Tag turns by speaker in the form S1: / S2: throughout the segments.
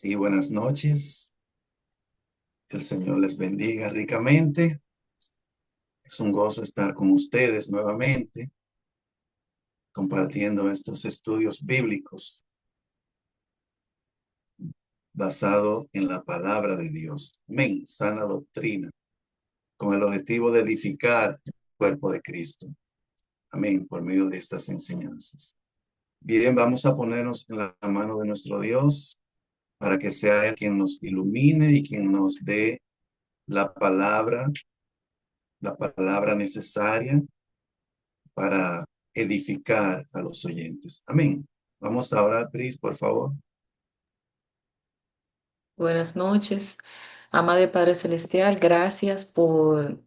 S1: Sí, buenas noches. Que el Señor les bendiga ricamente. Es un gozo estar con ustedes nuevamente, compartiendo estos estudios bíblicos basados en la palabra de Dios. Amén. Sana doctrina, con el objetivo de edificar el cuerpo de Cristo. Amén. Por medio de estas enseñanzas. Bien, vamos a ponernos en la mano de nuestro Dios para que sea Él quien nos ilumine y quien nos dé la palabra necesaria para edificar a los oyentes. Amén. Vamos a orar, Pris, por favor.
S2: Buenas noches, amado Padre Celestial, gracias por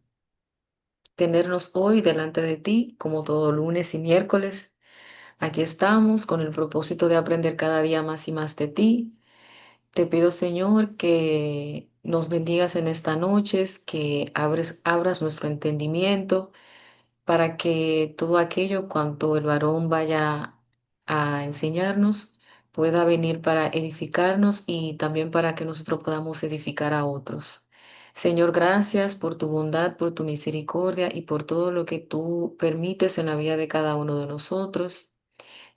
S2: tenernos hoy delante de ti, como todo lunes y miércoles. Aquí estamos con el propósito de aprender cada día más y más de ti. Te pido, Señor, que nos bendigas en esta noche, que abras nuestro entendimiento para que todo aquello cuanto el varón vaya a enseñarnos pueda venir para edificarnos y también para que nosotros podamos edificar a otros. Señor, gracias por tu bondad, por tu misericordia y por todo lo que tú permites en la vida de cada uno de nosotros.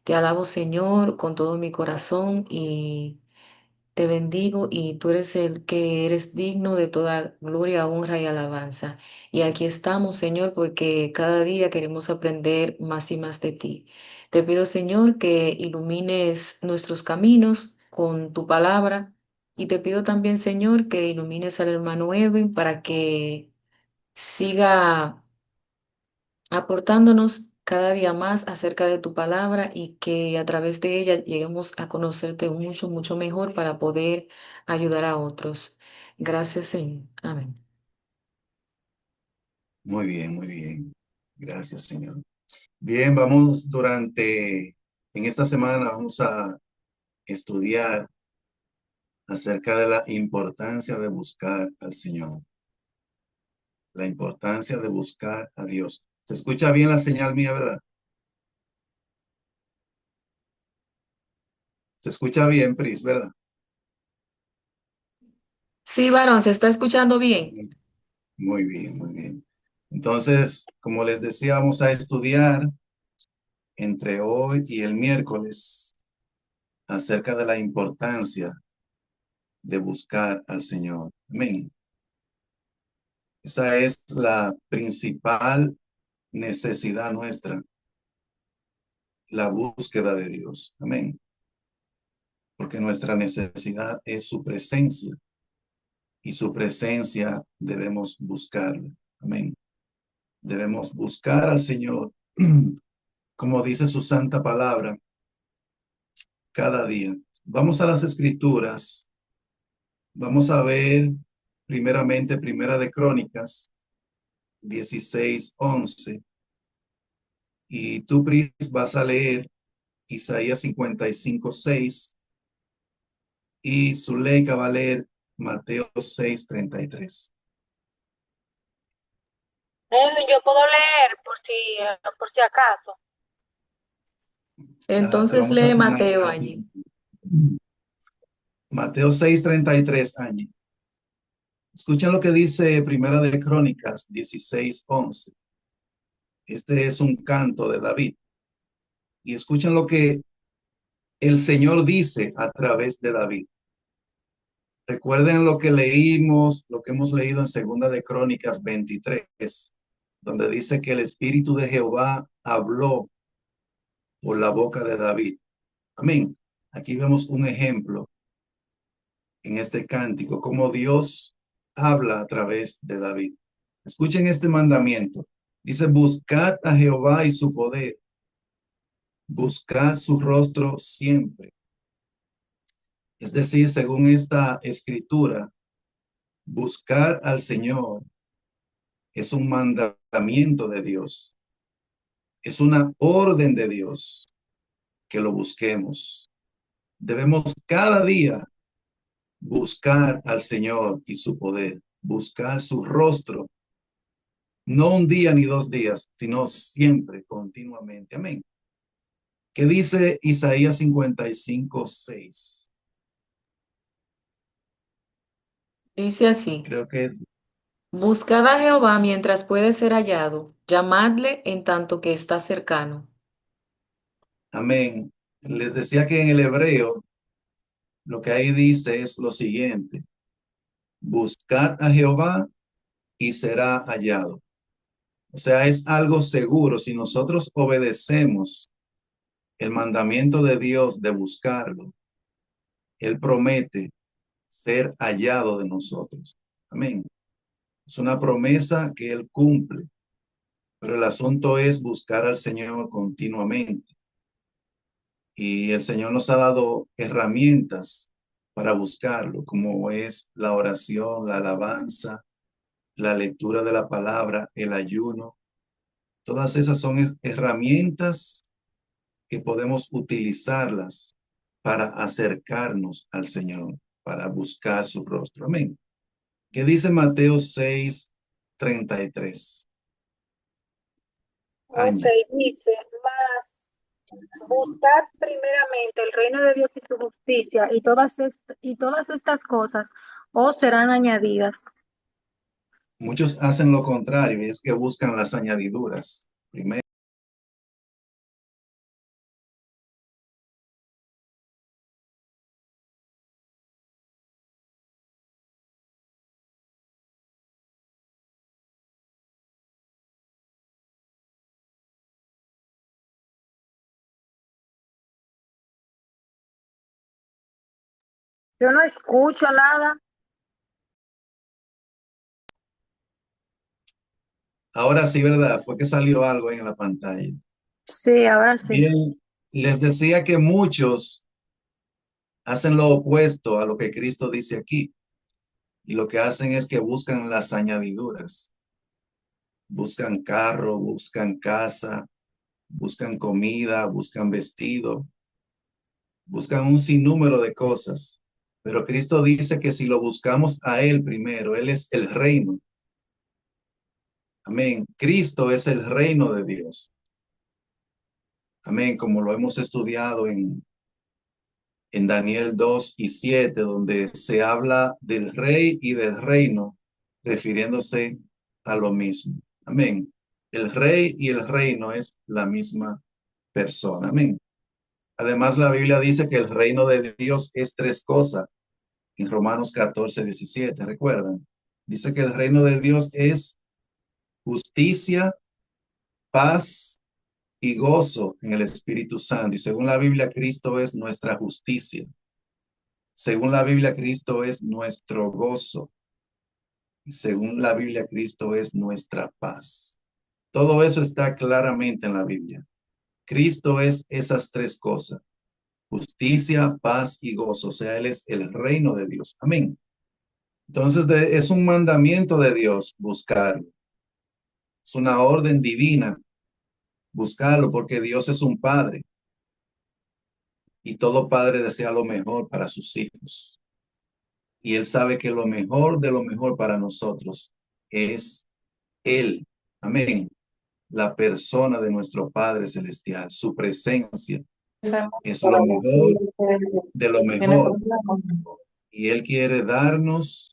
S2: Te alabo, Señor, con todo mi corazón y te bendigo y tú eres el que eres digno de toda gloria, honra y alabanza. Y aquí estamos, Señor, porque cada día queremos aprender más y más de ti. Te pido, Señor, que ilumines nuestros caminos con tu palabra. Y te pido también, Señor, que ilumines al hermano Edwin para que siga aportándonos cada día más acerca de tu palabra y que a través de ella lleguemos a conocerte mucho, mucho mejor para poder ayudar a otros. Gracias, Señor. Amén.
S1: Muy bien, muy bien. Gracias, Señor. Bien, en esta semana vamos a estudiar acerca de la importancia de buscar al Señor, la importancia de buscar a Dios. ¿Se escucha bien la señal mía, verdad? Se escucha bien, Pris, ¿verdad?
S2: Sí, varón, ¿se está escuchando bien?
S1: Muy bien, muy bien. Entonces, como les decía, vamos a estudiar entre hoy y el miércoles acerca de la importancia de buscar al Señor. Amén. Esa es la principal necesidad nuestra, la búsqueda de Dios. Amén. Porque nuestra necesidad es su presencia y su presencia debemos buscarla. Amén. Debemos buscar al Señor, como dice su santa palabra, cada día. Vamos a las escrituras. Vamos a ver primeramente Primera de Crónicas 16:11. Y tú, Pris, vas a leer Isaías 55:6 y Zuleika va a leer Mateo 6:33.
S3: Yo puedo leer por si acaso.
S1: Te
S2: Entonces
S1: vamos a
S2: lee
S1: asignar
S2: Mateo allí.
S1: Mateo 6:33 años. Escuchen lo que dice Primera de Crónicas 16:11. Este es un canto de David. Y escuchen lo que el Señor dice a través de David. Recuerden lo que leímos, lo que hemos leído en Segunda de Crónicas 23, donde dice que el Espíritu de Jehová habló por la boca de David. Amén. Aquí vemos un ejemplo en este cántico, cómo Dios habla a través de David. Escuchen este mandamiento. Dice, buscad a Jehová y su poder, buscad su rostro siempre. Es decir, según esta escritura, buscar al Señor es un mandamiento de Dios, es una orden de Dios que lo busquemos. Debemos cada día buscar al Señor y su poder, buscar su rostro, no un día ni 2 días, sino siempre, continuamente. Amén. ¿Qué dice Isaías 55:6?
S2: Dice así:
S1: Creo que es,
S2: Buscad a Jehová mientras puede ser hallado, llamadle en tanto que está cercano.
S1: amén. Les decía que en el hebreo lo que ahí dice es lo siguiente: buscad a Jehová y será hallado. O sea, es algo seguro. Si nosotros obedecemos el mandamiento de Dios de buscarlo, Él promete ser hallado de nosotros. Amén. Es una promesa que Él cumple, pero el asunto es buscar al Señor continuamente. Y el Señor nos ha dado herramientas para buscarlo, como es la oración, la alabanza, la lectura de la palabra, el ayuno. Todas esas son herramientas que podemos utilizarlas para acercarnos al Señor, para buscar su rostro. Amén. ¿Qué dice Mateo 6:33?
S3: Ok,
S1: Angie.
S3: dice, más buscad primeramente el reino de Dios y su justicia, y todas estas cosas os serán añadidas.
S1: Muchos hacen lo contrario y es que buscan las añadiduras. Primero,
S3: Yo no escucho nada.
S1: ahora sí, ¿verdad? Fue que salió algo ahí en la pantalla.
S3: Sí, ahora sí.
S1: Bien, les decía que muchos hacen lo opuesto a lo que Cristo dice aquí. Y lo que hacen es que buscan las añadiduras. Buscan carro, buscan casa, buscan comida, buscan vestido, buscan un sinnúmero de cosas. Pero Cristo dice que si lo buscamos a Él primero, Él es el reino. Amén. Cristo es el reino de Dios. Amén. Como lo hemos estudiado en Daniel 2:7, donde se habla del rey y del reino, refiriéndose a lo mismo. Amén. El rey y el reino es la misma persona. Amén. Además, la Biblia dice que el reino de Dios es tres cosas. En Romanos 14:17, ¿recuerdan? Dice que el reino de Dios es justicia, paz y gozo en el Espíritu Santo. Y según la Biblia, Cristo es nuestra justicia. Según la Biblia, Cristo es nuestro gozo. Y según la Biblia, Cristo es nuestra paz. Todo eso está claramente en la Biblia. Cristo es esas tres cosas: justicia, paz y gozo. O sea, Él es el reino de Dios. Amén. Entonces, es un mandamiento de Dios buscarlo. Es una orden divina buscarlo porque Dios es un padre y todo padre desea lo mejor para sus hijos. Y Él sabe que lo mejor de lo mejor para nosotros es Él. Amén. La persona de nuestro Padre Celestial, su presencia es lo mejor de lo mejor. Y Él quiere darnos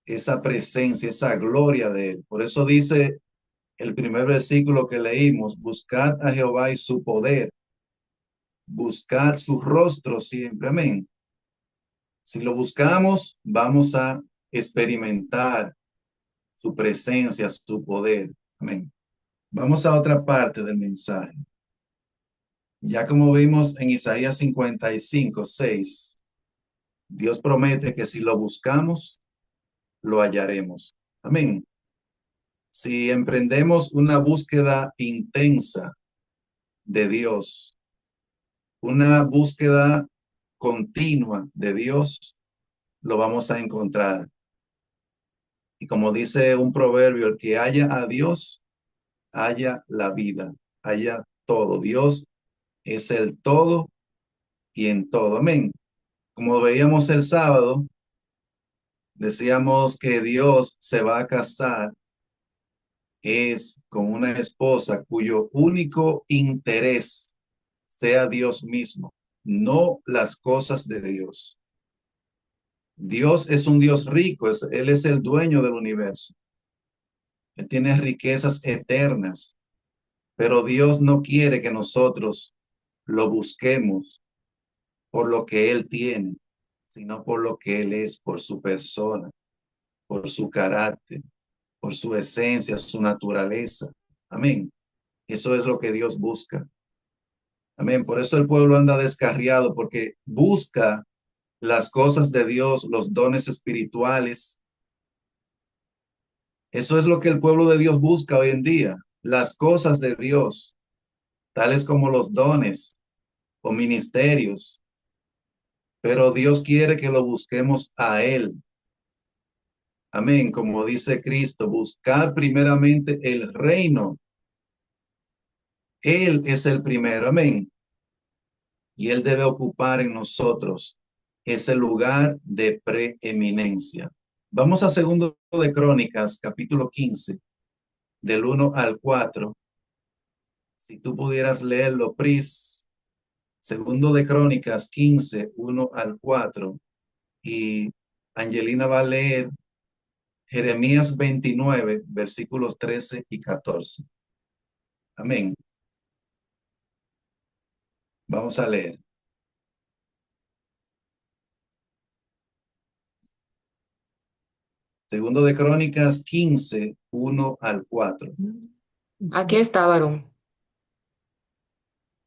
S1: esa presencia, esa gloria de Él. Por eso dice el primer versículo que leímos: buscad a Jehová y su poder, buscad su rostro siempre. Amén. Si lo buscamos, vamos a experimentar su presencia, su poder. Amén. Vamos a otra parte del mensaje. Ya como vimos en Isaías 55:6, Dios promete que si lo buscamos, lo hallaremos. Amén. Si emprendemos una búsqueda intensa de Dios, una búsqueda continua de Dios, lo vamos a encontrar. Y como dice un proverbio, el que halla a Dios, halla la vida, halla todo. Dios es el todo y en todo. Amén. Como veíamos el sábado, decíamos que Dios se va a casar es con una esposa cuyo único interés sea Dios mismo, no las cosas de Dios. Dios es un Dios rico, Él es el dueño del universo. Él tiene riquezas eternas, pero Dios no quiere que nosotros lo busquemos por lo que Él tiene, sino por lo que Él es, por su persona, por su carácter, por su esencia, su naturaleza. Amén. Eso es lo que Dios busca. Amén. Por eso el pueblo anda descarriado, porque busca las cosas de Dios, los dones espirituales. Eso es lo que el pueblo de Dios busca hoy en día, las cosas de Dios, tales como los dones o ministerios. Pero Dios quiere que lo busquemos a Él. Amén. Como dice Cristo, buscar primeramente el reino. Él es el primero. Amén. Y Él debe ocupar en nosotros ese lugar de preeminencia. Vamos a segundo de Crónicas, capítulo 15, del 1 al 4. Si tú pudieras leerlo, Pris. Segundo de Crónicas 15, 1 al 4. Y Angelina va a leer Jeremías 29, versículos 13 y 14. Amén. Vamos a leer. Segundo de Crónicas 15, 1 al 4.
S2: Aquí está, varón.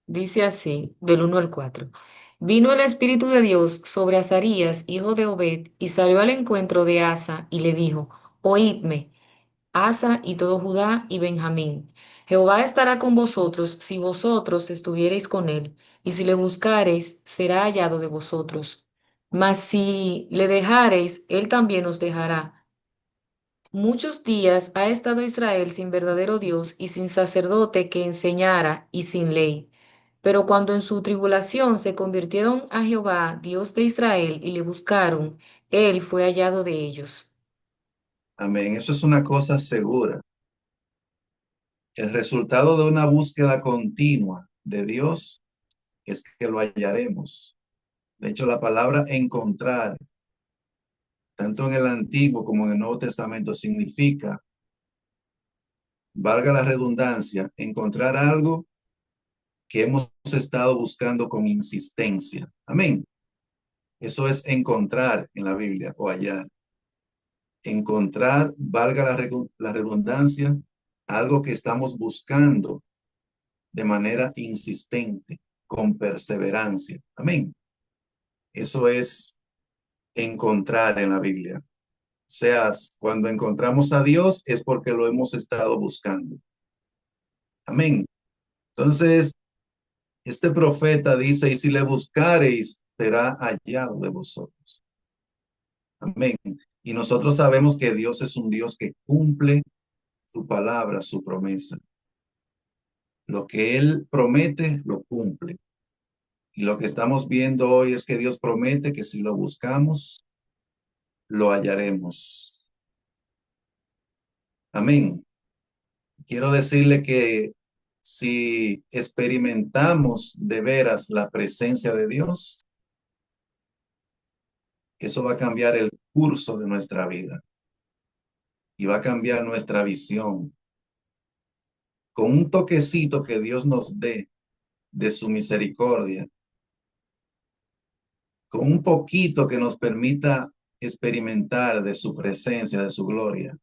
S2: Dice así, del 1 al 4. Vino el Espíritu de Dios sobre Azarías, hijo de Obed, y salió al encuentro de Asa y le dijo, oídme, Asa y todo Judá y Benjamín. Jehová estará con vosotros si vosotros estuviereis con él, y si le buscareis, será hallado de vosotros. Mas si le dejareis, él también os dejará. Muchos días ha estado Israel sin verdadero Dios y sin sacerdote que enseñara y sin ley. Pero cuando en su tribulación se convirtieron a Jehová, Dios de Israel, y le buscaron, él fue hallado de ellos.
S1: Amén. Eso es una cosa segura. El resultado de una búsqueda continua de Dios es que lo hallaremos. De hecho, la palabra encontrar, tanto en el Antiguo como en el Nuevo Testamento, significa, valga la redundancia, encontrar algo que hemos estado buscando con insistencia. Amén. Eso es encontrar en la Biblia o hallar. Encontrar, valga la redundancia, algo que estamos buscando de manera insistente, con perseverancia. Amén. Eso es encontrar en la Biblia. O sea, cuando encontramos a Dios es porque lo hemos estado buscando. Amén. Entonces, este profeta dice, y si le buscareis, será hallado de vosotros. Amén. Y nosotros sabemos que Dios es un Dios que cumple su palabra, su promesa. Lo que Él promete, lo cumple. Y lo que estamos viendo hoy es que Dios promete que si lo buscamos, lo hallaremos. Amén. Quiero decirle que si experimentamos de veras la presencia de Dios, eso va a cambiar el curso de nuestra vida y va a cambiar nuestra visión. Con un toquecito que Dios nos dé de su misericordia, con un poquito que nos permita experimentar de su presencia, de su gloria,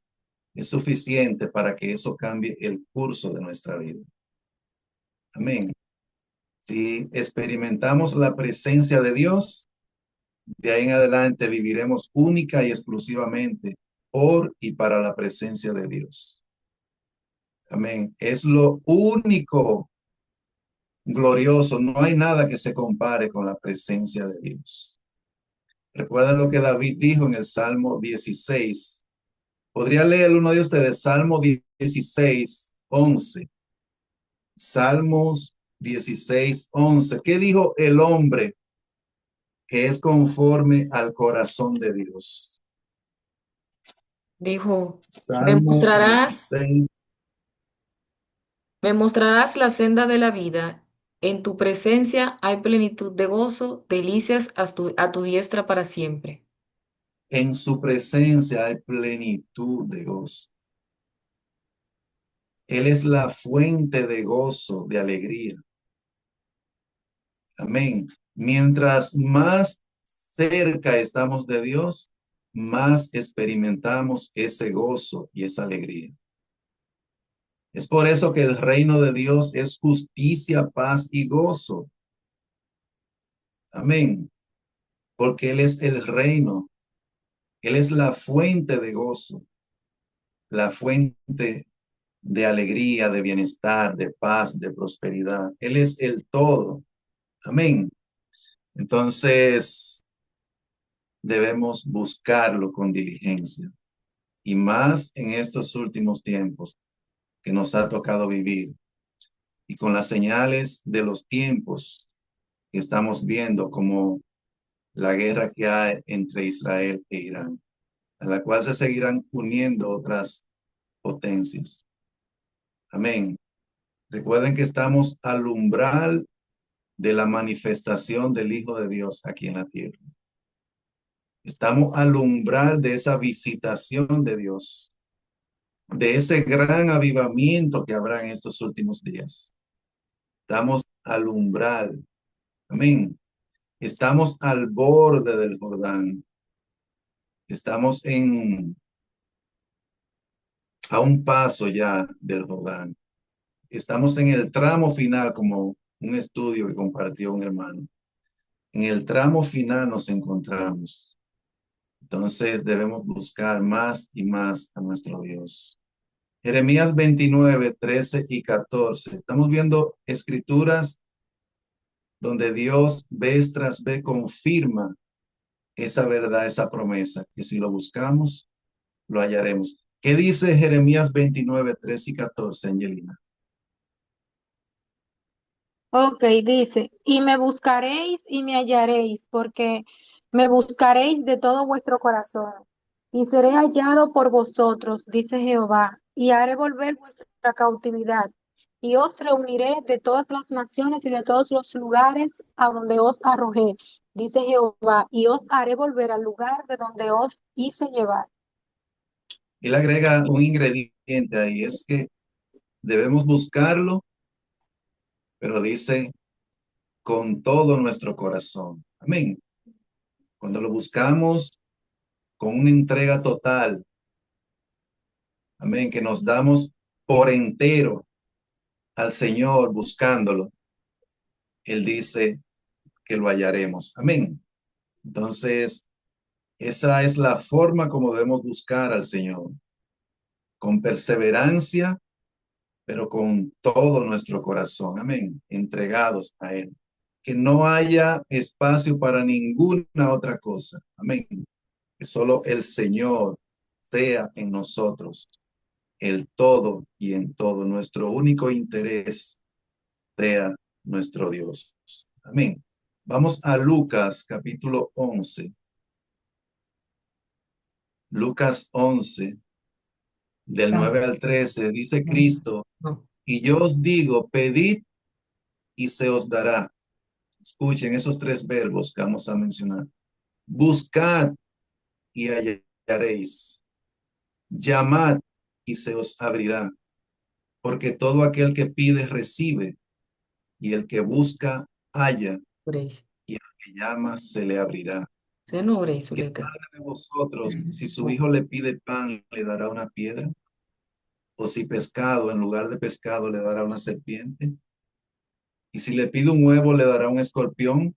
S1: es suficiente para que eso cambie el curso de nuestra vida. Amén. Si experimentamos la presencia de Dios, de ahí en adelante viviremos única y exclusivamente por y para la presencia de Dios. Amén. Es lo único glorioso. No hay nada que se compare con la presencia de Dios. Recuerda lo que David dijo en el Salmo 16. ¿Podría leer uno de ustedes? Salmo 16, 11. Salmos 16, 11. ¿Qué dijo el hombre que es conforme al corazón de Dios?
S2: Dijo, me
S1: Salmo
S2: mostrarás,
S1: 16.
S2: me mostrarás la senda de la vida. En tu presencia hay plenitud de gozo, delicias a tu diestra para siempre.
S1: En su presencia hay plenitud de gozo. Él es la fuente de gozo, de alegría. Amén. Mientras más cerca estamos de Dios, más experimentamos ese gozo y esa alegría. Es por eso que el reino de Dios es justicia, paz y gozo. Amén. Porque Él es el reino. Él es la fuente de gozo, la fuente de alegría, de bienestar, de paz, de prosperidad. Él es el todo. Amén. Entonces, debemos buscarlo con diligencia. Y más en estos últimos tiempos que nos ha tocado vivir. Y con las señales de los tiempos que estamos viendo, como la guerra que hay entre Israel e Irán, a la cual se seguirán uniendo otras potencias. Amén. Recuerden que estamos al umbral de la manifestación del Hijo de Dios aquí en la tierra. Estamos al umbral de esa visitación de Dios, de ese gran avivamiento que habrá en estos últimos días. Estamos al umbral. Amén. Estamos al borde del Jordán. Estamos a un paso ya del Jordán. Estamos en el tramo final, como un estudio que compartió un hermano. En el tramo final nos encontramos. Entonces debemos buscar más y más a nuestro Dios. Jeremías 29, 13 y 14. Estamos viendo escrituras donde Dios vez tras vez confirma esa verdad, esa promesa, que si lo buscamos, lo hallaremos. ¿Qué dice Jeremías 29, 13 y 14, Angelina?
S3: Ok, dice, y me buscaréis y me hallaréis, porque me buscaréis de todo vuestro corazón, y seré hallado por vosotros, dice Jehová, y haré volver vuestra cautividad, y os reuniré de todas las naciones y de todos los lugares a donde os arrojé, dice Jehová, y os haré volver al lugar de donde os hice llevar.
S1: Él agrega un ingrediente ahí, es que debemos buscarlo, pero dice con todo nuestro corazón. Amén. Cuando lo buscamos con una entrega total, amén, que nos damos por entero al Señor buscándolo, Él dice que lo hallaremos. Amén. Entonces, esa es la forma como debemos buscar al Señor, con perseverancia, pero con todo nuestro corazón. Amén. Entregados a Él. Que no haya espacio para ninguna otra cosa. Amén. Que solo el Señor sea en nosotros el todo y en todo. Nuestro único interés sea nuestro Dios. Amén. Vamos a Lucas capítulo 11. Lucas 11, del 9 al 13, dice Cristo, y yo os digo, pedid y se os dará. Escuchen esos tres verbos que vamos a mencionar. Buscad y hallaréis. Llamad y se os abrirá. Porque todo aquel que pide recibe, y el que busca halla,
S2: Grace.
S1: y el que llama se le abrirá.
S2: Se no, Grace,
S1: ¿Qué
S2: Zuleika.
S1: padre de vosotros, si su hijo le pide pan, le dará una piedra? ¿O si pescado, en lugar de pescado, le dará una serpiente? Y si le pide un huevo, le dará un escorpión.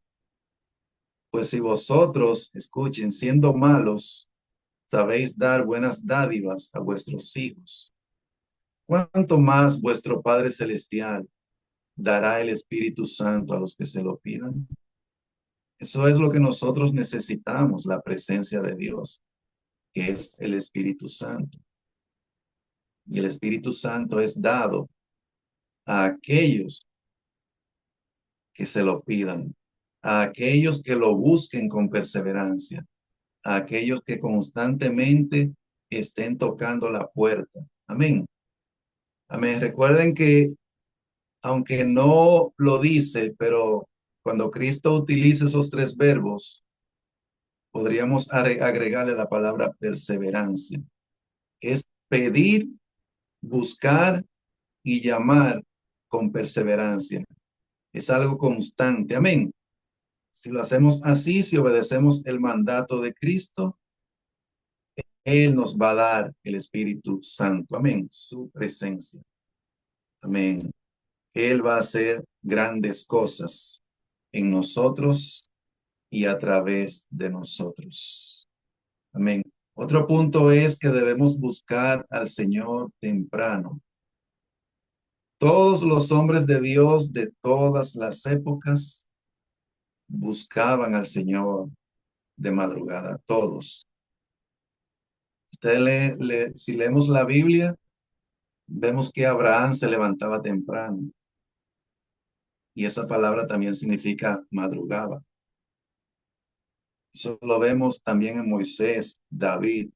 S1: Pues si vosotros, escuchen, siendo malos, sabéis dar buenas dádivas a vuestros hijos, ¿cuánto más vuestro Padre Celestial dará el Espíritu Santo a los que se lo pidan? Eso es lo que nosotros necesitamos, la presencia de Dios, que es el Espíritu Santo. Y el Espíritu Santo es dado a aquellos que se lo pidan, a aquellos que lo busquen con perseverancia, a aquellos que constantemente estén tocando la puerta. Amén. Amén. Recuerden que aunque no lo dice, pero cuando Cristo utiliza esos tres verbos, podríamos agregarle la palabra perseverancia. Es pedir, buscar y llamar con perseverancia. Es algo constante. Amén. Si lo hacemos así, si obedecemos el mandato de Cristo, Él nos va a dar el Espíritu Santo. Amén. Su presencia. Amén. Él va a hacer grandes cosas en nosotros y a través de nosotros. Amén. Otro punto es que debemos buscar al Señor temprano. Todos los hombres de Dios de todas las épocas buscaban al Señor de madrugada, todos. Si leemos la Biblia, vemos que Abraham se levantaba temprano y esa palabra también significa madrugaba. Eso lo vemos también en Moisés, David,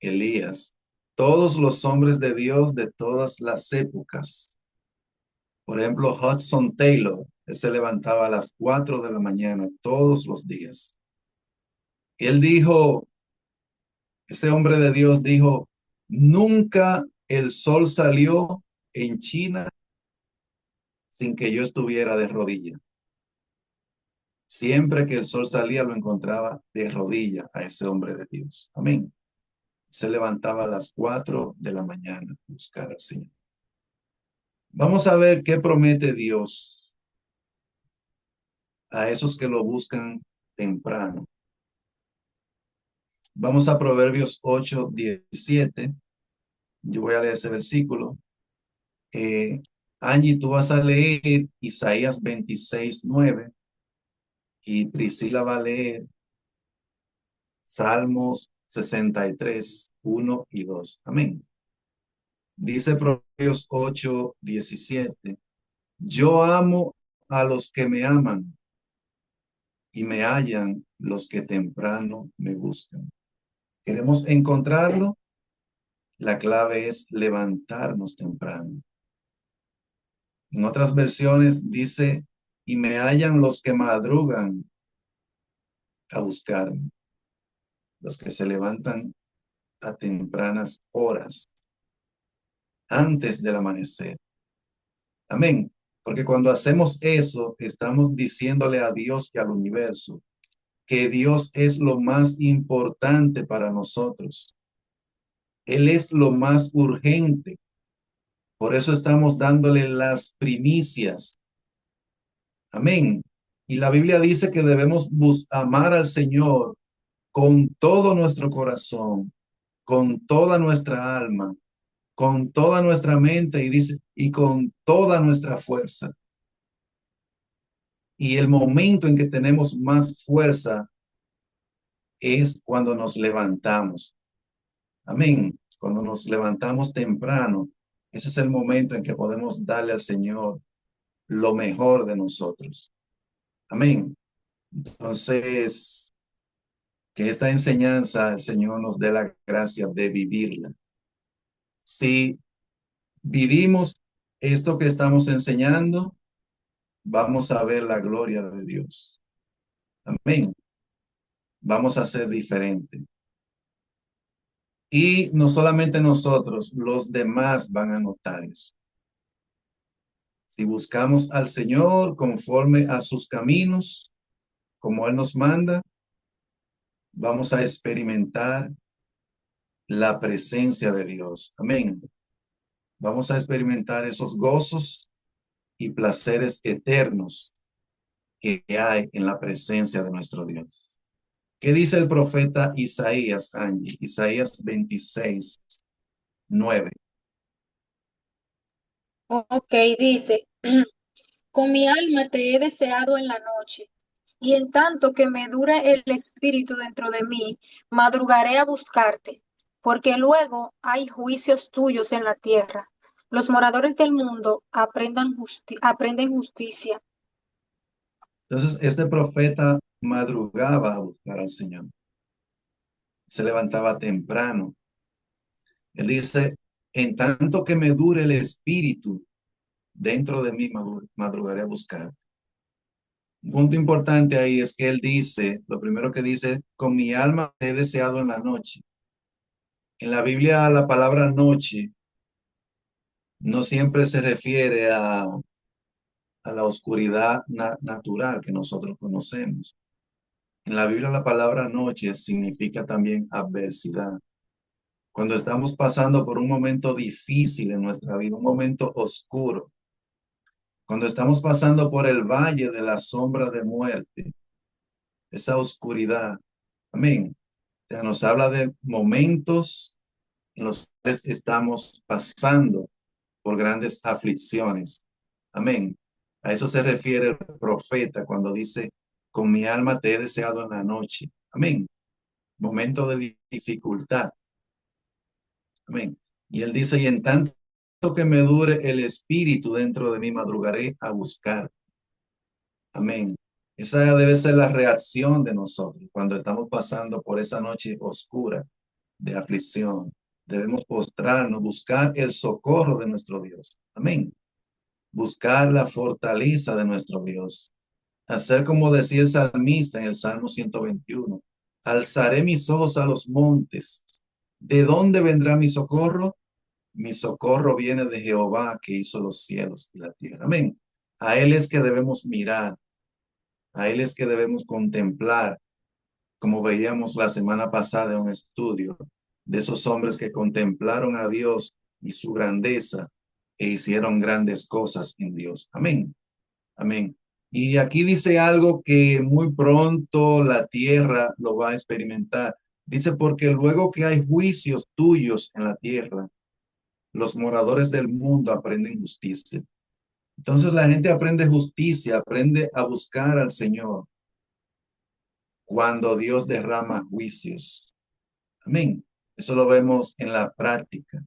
S1: Elías, todos los hombres de Dios de todas las épocas. Por ejemplo, Hudson Taylor, él se levantaba a las 4 de la mañana todos los días. Él dijo, ese hombre de Dios dijo, nunca el sol salió en China sin que yo estuviera de rodillas. Siempre que el sol salía lo encontraba de rodillas a ese hombre de Dios. Amén. Se levantaba a las 4 de la mañana a buscar al Señor. Vamos a ver qué promete Dios a esos que lo buscan temprano. Vamos a Proverbios 8:17. Yo voy a leer ese versículo. Angie, tú vas a leer Isaías 26:9 y Priscila va a leer Salmos 63:1 y 2. Amén. Dice Proverbios 8:17. Yo amo a los que me aman y me hallan los que temprano me buscan. ¿Queremos encontrarlo? La clave es levantarnos temprano. En otras versiones dice, y me hallan los que madrugan a buscarme, los que se levantan a tempranas horas, antes del amanecer. Amén. Porque cuando hacemos eso, estamos diciéndole a Dios y al universo que Dios es lo más importante para nosotros. Él es lo más urgente. Por eso estamos dándole las primicias. Amén. Y la Biblia dice que debemos amar al Señor con todo nuestro corazón, con toda nuestra alma, con toda nuestra mente y dice, y con toda nuestra fuerza. Y el momento en que tenemos más fuerza es cuando nos levantamos. Amén. Cuando nos levantamos temprano, ese es el momento en que podemos darle al Señor lo mejor de nosotros. Amén. Entonces, que esta enseñanza el Señor nos dé la gracia de vivirla. Si vivimos esto que estamos enseñando, vamos a ver la gloria de Dios. Amén. Vamos a ser diferentes. Y no solamente nosotros, los demás van a notar eso. Si buscamos al Señor conforme a sus caminos, como Él nos manda, vamos a experimentar la presencia de Dios. Amén. Vamos a experimentar esos gozos y placeres eternos que hay en la presencia de nuestro Dios. ¿Qué dice el profeta Isaías, Angie? Isaías 26:9.
S3: Ok, dice, con mi alma te he deseado en la noche, y en tanto que me dure el espíritu dentro de mí, madrugaré a buscarte, porque luego hay juicios tuyos en la tierra. Los moradores del mundo aprenden justicia.
S1: Entonces, este profeta madrugaba a buscar al Señor. Se levantaba temprano. Él dice, en tanto que me dure el espíritu dentro de mí, madrugaré a buscar. Un punto importante ahí es que él dice, lo primero que dice, con mi alma te he deseado en la noche. En la Biblia la palabra noche no siempre se refiere a la oscuridad natural que nosotros conocemos. En la Biblia la palabra noche significa también adversidad. Cuando estamos pasando por un momento difícil en nuestra vida, un momento oscuro, cuando estamos pasando por el valle de la sombra de muerte, esa oscuridad, amén. O sea, nos habla de momentos en los cuales estamos pasando por grandes aflicciones. Amén. A eso se refiere el profeta cuando dice, con mi alma te he deseado en la noche. Amén. Momento de dificultad. Amén. Y él dice, y en tanto que me dure el espíritu dentro de mí, madrugaré a buscar. Amén. Esa debe ser la reacción de nosotros cuando estamos pasando por esa noche oscura de aflicción. Debemos postrarnos, buscar el socorro de nuestro Dios. Amén. Buscar la fortaleza de nuestro Dios. Hacer como decía el salmista en el Salmo 121. Alzaré mis ojos a los montes. ¿De dónde vendrá mi socorro? Mi socorro viene de Jehová que hizo los cielos y la tierra. Amén. A Él es que debemos mirar. A Él es que debemos contemplar, como veíamos la semana pasada en un estudio, de esos hombres que contemplaron a Dios y su grandeza e hicieron grandes cosas en Dios. Amén. Amén. Y aquí dice algo que muy pronto la tierra lo va a experimentar. Dice, porque luego que hay juicios tuyos en la tierra, los moradores del mundo aprenden justicia. Entonces la gente aprende justicia, aprende a buscar al Señor cuando Dios derrama juicios. Amén. Eso lo vemos en la práctica.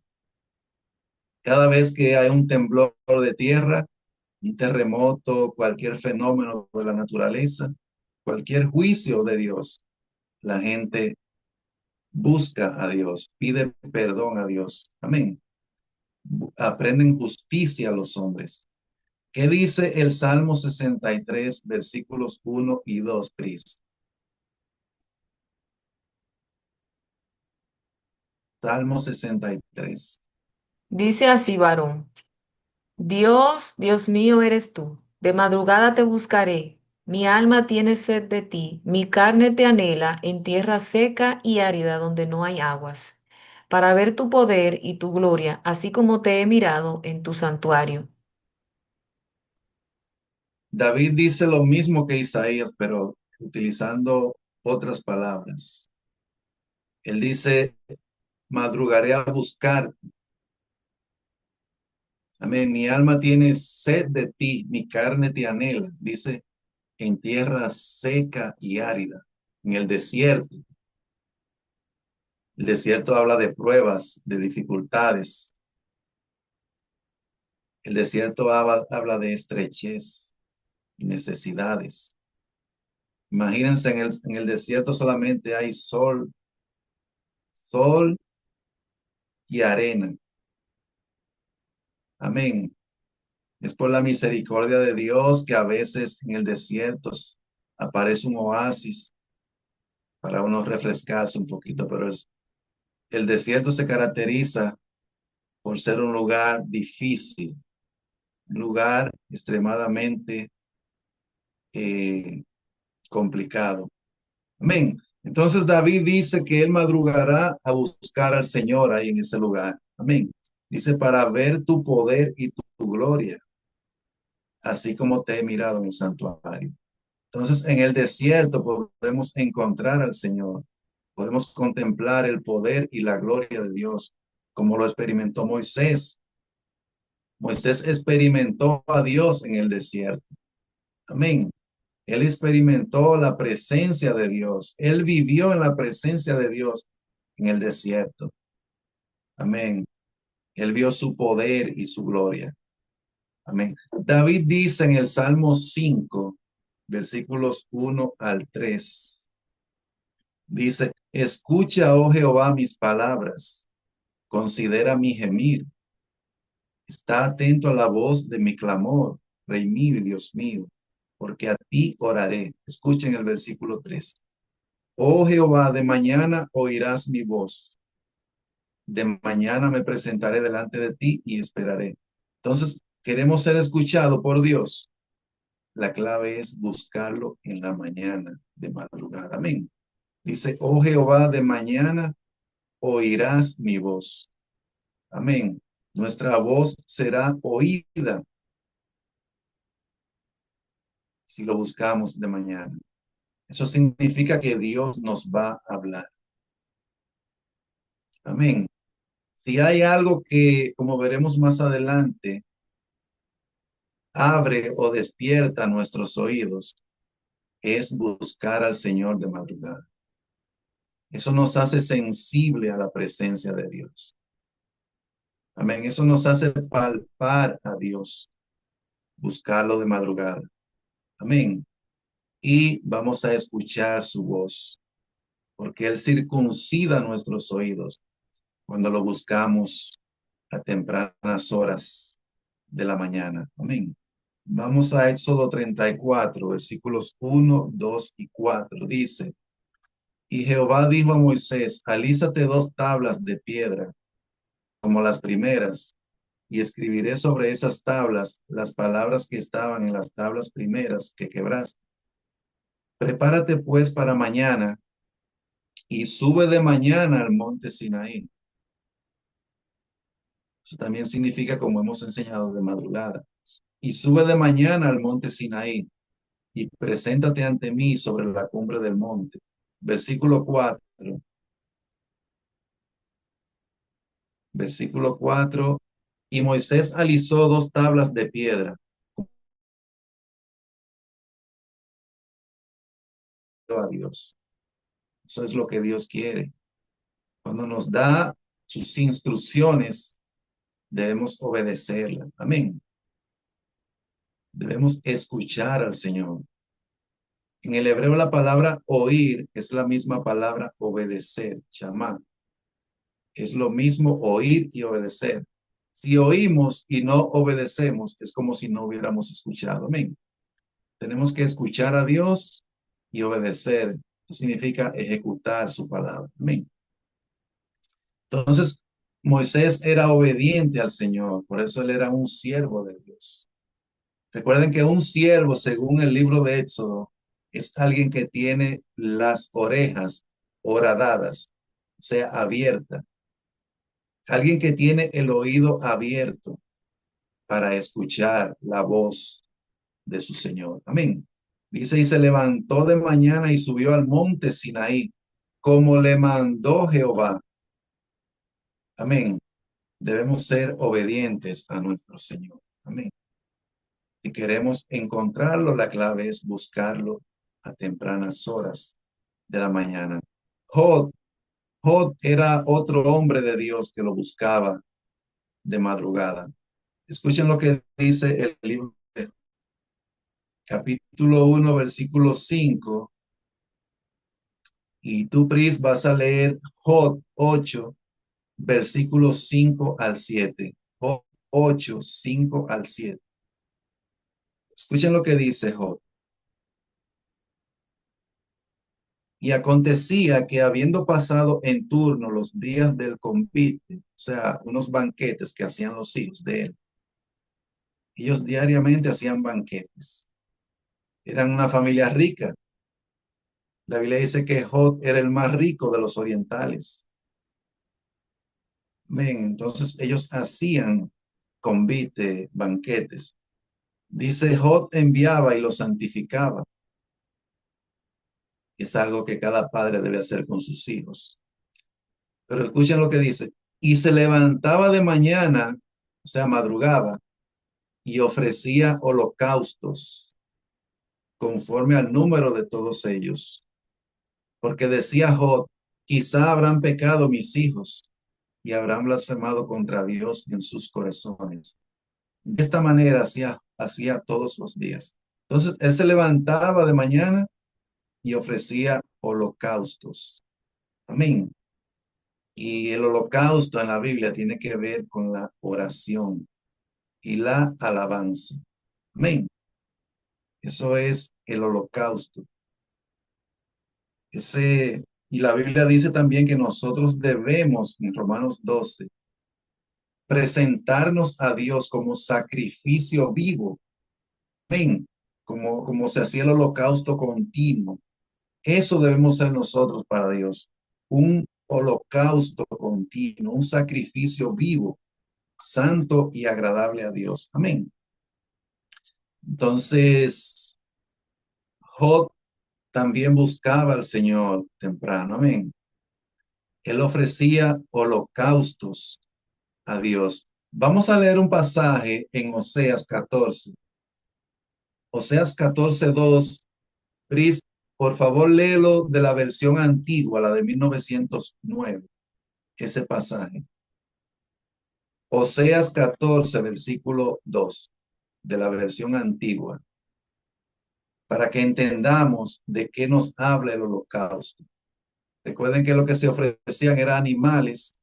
S1: Cada vez que hay un temblor de tierra, un terremoto, cualquier fenómeno de la naturaleza, cualquier juicio de Dios, la gente busca a Dios, pide perdón a Dios. Amén. Aprenden justicia a los hombres. ¿Qué dice el Salmo 63, versículos 1 y 2, Cris? Salmo 63.
S2: Dice así, varón. Dios, Dios mío eres tú. De madrugada te buscaré. Mi alma tiene sed de ti. Mi carne te anhela en tierra seca y árida donde no hay aguas, para ver tu poder y tu gloria, así como te he mirado en tu santuario.
S1: David dice lo mismo que Isaías, pero utilizando otras palabras. Él dice, madrugaré a buscar. Amén. Mi alma tiene sed de ti, mi carne te anhela. Dice, en tierra seca y árida, en el desierto. El desierto habla de pruebas, de dificultades. El desierto habla de estrechez y necesidades. Imagínense, en el desierto solamente hay sol, sol y arena. Amén. Es por la misericordia de Dios que a veces en el desierto aparece un oasis para uno refrescarse un poquito, pero el desierto se caracteriza por ser un lugar difícil, un lugar extremadamente eh, complicado. Amén. Entonces David dice que él madrugará a buscar al Señor ahí en ese lugar. Amén. Dice, para ver tu poder y tu gloria, así como te he mirado en el santuario. Entonces, en el desierto podemos encontrar al Señor, podemos contemplar el poder y la gloria de Dios, como lo experimentó Moisés. Moisés experimentó a Dios en el desierto. Amén. Él experimentó la presencia de Dios. Él vivió en la presencia de Dios en el desierto. Amén. Él vio su poder y su gloria. Amén. David dice en el Salmo 5, versículos 1 al 3. Dice, escucha, oh Jehová, mis palabras. Considera mi gemir. Está atento a la voz de mi clamor, Rey mío y Dios mío. porque a ti oraré. Escuchen el versículo 3. Oh Jehová, de mañana oirás mi voz. De mañana me presentaré delante de ti y esperaré. Entonces, queremos ser escuchados por Dios. La clave es buscarlo en la mañana, de madrugada. Amén. Dice, oh Jehová, de mañana oirás mi voz. Amén. Nuestra voz será oída si lo buscamos de mañana. Eso significa que Dios nos va a hablar. Amén. Si hay algo que, como veremos más adelante, abre o despierta nuestros oídos, es buscar al Señor de madrugada. Eso nos hace sensible a la presencia de Dios. Amén. Eso nos hace palpar a Dios, buscarlo de madrugada. Amén. Y vamos a escuchar su voz, porque Él circuncida nuestros oídos cuando lo buscamos a tempranas horas de la mañana. Amén. Vamos a Éxodo 34, versículos 1, 2 y 4. Dice, y Jehová dijo a Moisés, alízate 2 tablas de piedra, como las primeras, y escribiré sobre esas tablas las palabras que estaban en las tablas primeras que quebraste. Prepárate pues para mañana, y sube de mañana al monte Sinaí. Eso también significa, como hemos enseñado, de madrugada. Y sube de mañana al monte Sinaí, y preséntate ante mí sobre la cumbre del monte. Versículo 4. Versículo 4. Y Moisés alisó 2 tablas de piedra a Dios. Eso es lo que Dios quiere. Cuando nos da sus instrucciones, debemos obedecerlas. Amén. Debemos escuchar al Señor. En el hebreo la palabra oír es la misma palabra obedecer, chamá. Es lo mismo oír y obedecer. Si oímos y no obedecemos, es como si no hubiéramos escuchado. Amén. Tenemos que escuchar a Dios y obedecer. Eso significa ejecutar su palabra. Amén. Entonces, Moisés era obediente al Señor, por eso él era un siervo de Dios. Recuerden que un siervo, según el libro de Éxodo, es alguien que tiene las orejas horadadas, o sea, abiertas. Alguien que tiene el oído abierto para escuchar la voz de su Señor. Amén. Dice, y se levantó de mañana y subió al monte Sinaí, como le mandó Jehová. Amén. Debemos ser obedientes a nuestro Señor. Amén. Si queremos encontrarlo, la clave es buscarlo a tempranas horas de la mañana. Jod era otro hombre de Dios que lo buscaba de madrugada. Escuchen lo que dice el libro de capítulo 1, versículo 5. Y tú, Pris, vas a leer Jod 8, versículos 5 al 7. Jod 8, 5 al 7. Escuchen lo que dice Jod. Y acontecía que habiendo pasado en turno los días del convite, o sea, unos banquetes que hacían los hijos de él, ellos diariamente hacían banquetes. Eran una familia rica. La Biblia dice que Jod era el más rico de los orientales. Ven, entonces ellos hacían convite, banquetes. Dice, Jod enviaba y los santificaba. Es algo que cada padre debe hacer con sus hijos. Pero escuchen lo que dice. Y se levantaba de mañana, o sea, madrugaba, y ofrecía holocaustos conforme al número de todos ellos. Porque decía Jod, quizá habrán pecado mis hijos y habrán blasfemado contra Dios en sus corazones. De esta manera hacía todos los días. Entonces, él se levantaba de mañana y ofrecía holocaustos. Amén. Y el holocausto en la Biblia tiene que ver con la oración y la alabanza. Amén. Eso es el holocausto. Y la Biblia dice también que nosotros debemos, en Romanos 12, presentarnos a Dios como sacrificio vivo. Amén. Como se hacía el holocausto continuo. Eso debemos ser nosotros para Dios. Un holocausto continuo, un sacrificio vivo, santo y agradable a Dios. Amén. Entonces, Job también buscaba al Señor temprano. Amén. Él ofrecía holocaustos a Dios. Vamos a leer un pasaje en Oseas 14. Oseas 14:2. Pris, por favor, léelo de la versión antigua, la de 1909, ese pasaje. Oseas 14, versículo 2, de la versión antigua, para que entendamos de qué nos habla el holocausto. Recuerden que lo que se ofrecían eran animales,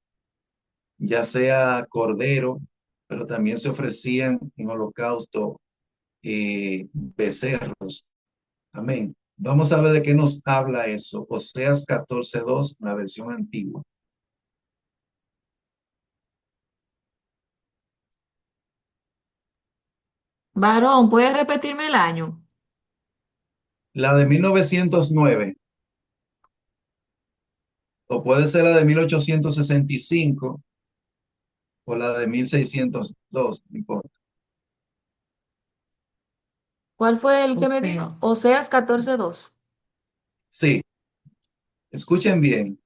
S1: ya sea cordero, pero también se ofrecían en holocausto becerros. Amén. Vamos a ver de qué nos habla eso. Oseas 14:2, la versión antigua.
S2: Varón, ¿puedes repetirme el año?
S1: La de 1909, o puede ser la de 1865, o la de 1602, no importa.
S2: ¿Cuál fue el que me dijo? Oseas 14:2.
S1: Sí, escuchen bien.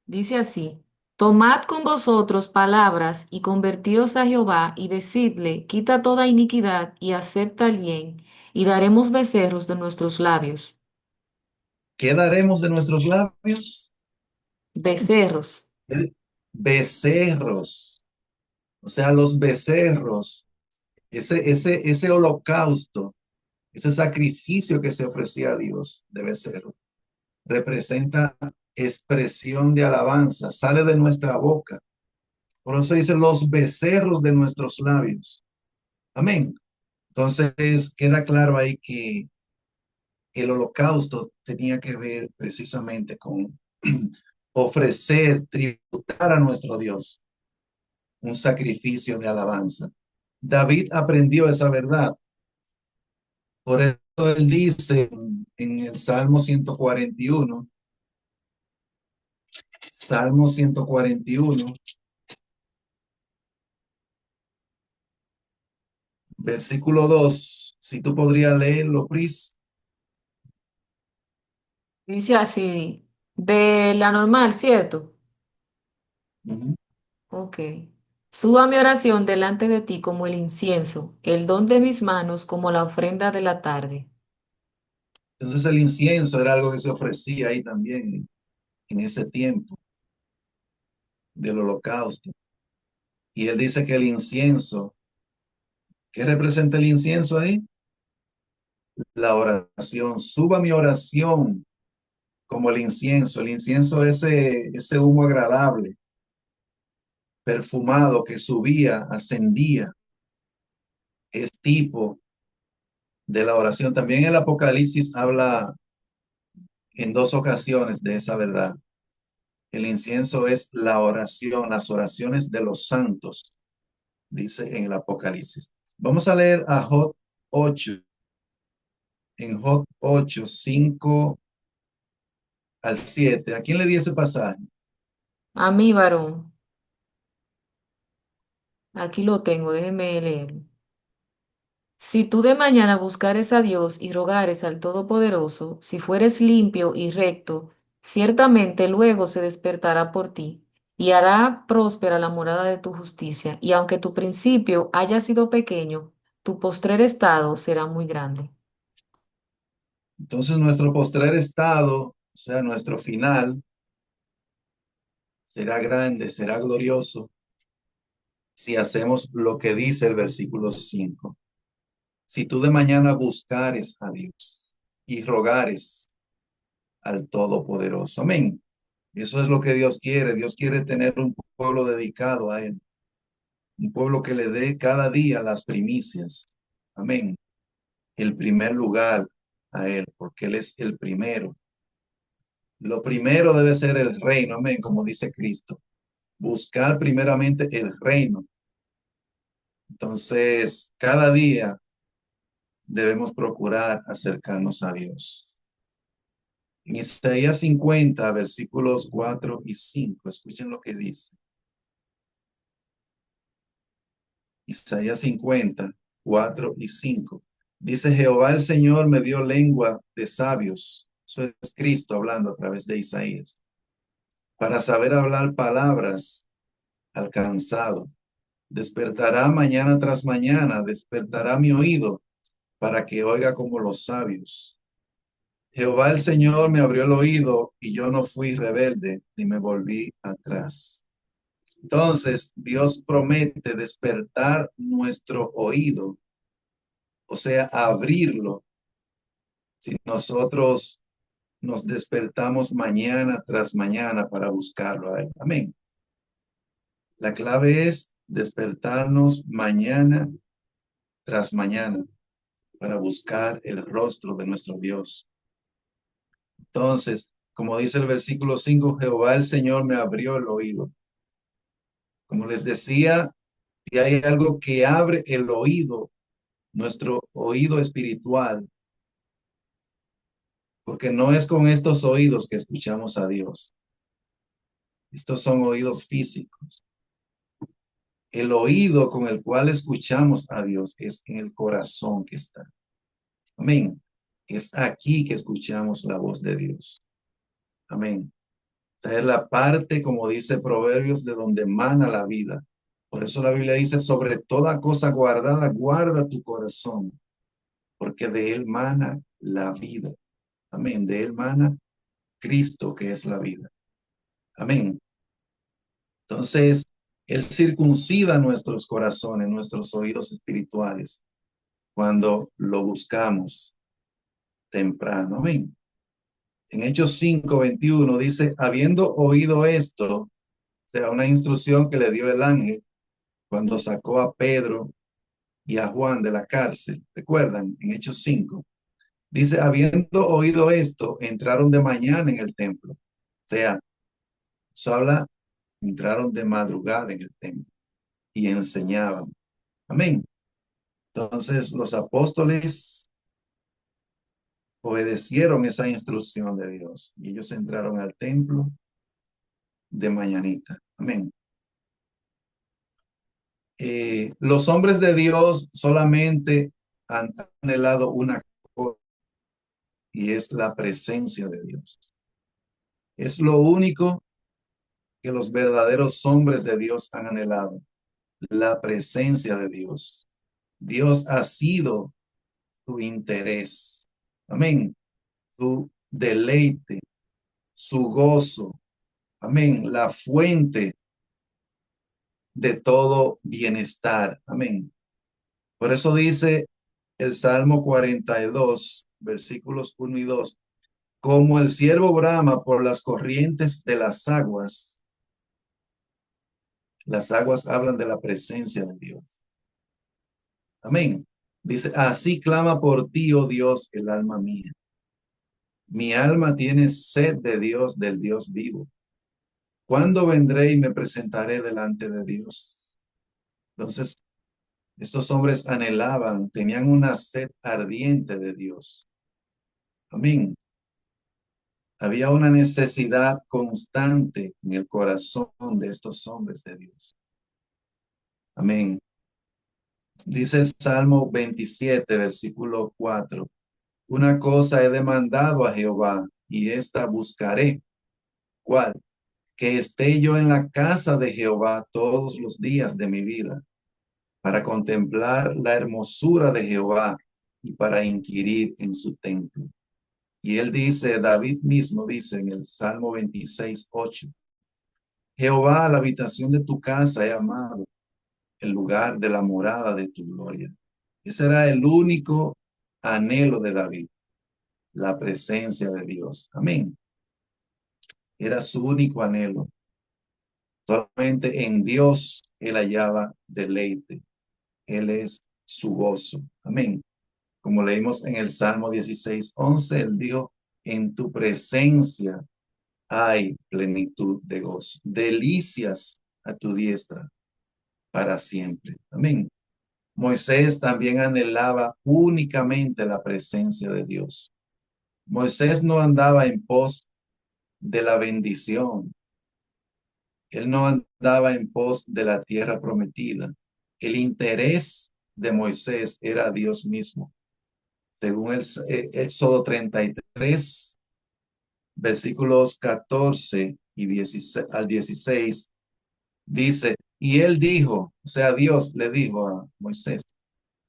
S2: Dice así: Tomad con vosotros palabras y convertíos a Jehová y decidle, quita toda iniquidad y acepta el bien, y daremos becerros de nuestros labios.
S1: ¿Qué daremos de nuestros labios?
S2: Becerros.
S1: Becerros. O sea, los becerros, ese holocausto, ese sacrificio que se ofrecía a Dios de becerro, representa expresión de alabanza, sale de nuestra boca. Por eso dice los becerros de nuestros labios. Amén. Entonces queda claro ahí que el holocausto tenía que ver precisamente con ofrecer, tributar a nuestro Dios un sacrificio de alabanza. David aprendió esa verdad. Por eso él dice en el Salmo 141, Salmo 141, versículo 2, si tú podrías leerlo, Pris.
S2: Dice así, de la normal, ¿cierto?
S1: Ujú.
S2: Ok. Suba mi oración delante de ti como el incienso, el don de mis manos como la ofrenda de la tarde.
S1: Entonces el incienso era algo que se ofrecía ahí también en ese tiempo del holocausto. Y él dice que el incienso, ¿qué representa el incienso ahí? La oración. Suba mi oración como el incienso. El incienso, ese humo agradable, perfumado que subía, ascendía, es tipo de la oración. También el Apocalipsis habla en dos ocasiones de esa verdad. El incienso es la oración, las oraciones de los santos, dice en el Apocalipsis. Vamos a leer a Job 8. En Job 8, 5 al 7. ¿A quién le di ese pasaje?
S2: A mí, varón, aquí lo tengo, déjeme leerlo. Si tú de mañana buscares a Dios y rogares al Todopoderoso, si fueres limpio y recto, ciertamente luego se despertará por ti y hará próspera la morada de tu justicia, y aunque tu principio haya sido pequeño, tu postrer estado será muy grande.
S1: Entonces nuestro postrer estado, o sea, nuestro final, será grande, será glorioso, si hacemos lo que dice el versículo 5. Si tú de mañana buscares a Dios y rogares al Todopoderoso. Amén. Eso es lo que Dios quiere. Dios quiere tener un pueblo dedicado a Él. Un pueblo que le dé cada día las primicias. Amén. El primer lugar a Él, porque Él es el primero. Lo primero debe ser el reino, amén, como dice Cristo. Buscar primeramente el reino. Entonces, cada día debemos procurar acercarnos a Dios. En Isaías 50, versículos 4 y 5, escuchen lo que dice. Isaías 50, 4 y 5. Dice, Jehová el Señor me dio lengua de sabios. Eso es Cristo hablando a través de Isaías. Para saber hablar palabras al cansado. Despertará mañana tras mañana, despertará mi oído para que oiga como los sabios. Jehová el Señor me abrió el oído y yo no fui rebelde ni me volví atrás. Entonces, Dios promete despertar nuestro oído, o sea, abrirlo, si nosotros nos despertamos mañana tras mañana para buscarlo a Él. Amén. La clave es despertarnos mañana tras mañana para buscar el rostro de nuestro Dios. Entonces, como dice el versículo 5, Jehová el Señor me abrió el oído. Como les decía, si hay algo que abre el oído, nuestro oído espiritual, porque no es con estos oídos que escuchamos a Dios. Estos son oídos físicos. El oído con el cual escuchamos a Dios es en el corazón que está. Amén. Es aquí que escuchamos la voz de Dios. Amén. Esta es la parte, como dice Proverbios, de donde emana la vida. Por eso la Biblia dice, sobre toda cosa guardada, guarda tu corazón, porque de él mana la vida. Amén. De él mana Cristo, que es la vida. Amén. Entonces, él circuncida nuestros corazones, nuestros oídos espirituales, cuando lo buscamos temprano. Amén. En Hechos 5:21 dice, habiendo oído esto, o sea, una instrucción que le dio el ángel cuando sacó a Pedro y a Juan de la cárcel. ¿Recuerdan? En Hechos 5. Dice, habiendo oído esto, entraron de mañana en el templo. O sea, eso habla, entraron de madrugada en el templo y enseñaban. Amén. Entonces, los apóstoles obedecieron esa instrucción de Dios y ellos entraron al templo de mañanita. Amén. Los hombres de Dios solamente han anhelado una cosa y es la presencia de Dios. Es lo único que los verdaderos hombres de Dios han anhelado, la presencia de Dios. Dios ha sido su interés. Amén. Su deleite, su gozo. Amén. La fuente de todo bienestar. Amén. Por eso dice el Salmo 42, versículos 1 y 2, como el ciervo brama por las corrientes de las aguas hablan de la presencia de Dios. Amén. Dice, así clama por ti, oh Dios, el alma mía. Mi alma tiene sed de Dios, del Dios vivo. ¿Cuándo vendré y me presentaré delante de Dios? Entonces, estos hombres anhelaban, tenían una sed ardiente de Dios. Amén. Había una necesidad constante en el corazón de estos hombres de Dios. Amén. Dice el Salmo 27, versículo 4. Una cosa he demandado a Jehová y esta buscaré. ¿Cuál? Que esté yo en la casa de Jehová todos los días de mi vida, para contemplar la hermosura de Jehová y para inquirir en su templo. Y él dice, David mismo dice en el Salmo 26:8, Jehová, la habitación de tu casa he amado, el lugar de la morada de tu gloria. Ese era el único anhelo de David, la presencia de Dios. Amén. Era su único anhelo. Solamente en Dios él hallaba deleite. Él es su gozo. Amén. Como leímos en el Salmo 16:11, él dijo, en tu presencia hay plenitud de gozo, delicias a tu diestra para siempre. Amén. Moisés también anhelaba únicamente la presencia de Dios. Moisés no andaba en pos de la bendición. Él no andaba en pos de la tierra prometida. El interés de Moisés era Dios mismo. Según el Éxodo 33, versículos 14 y 16, al 16, dice, y él dijo, o sea, Dios le dijo a Moisés,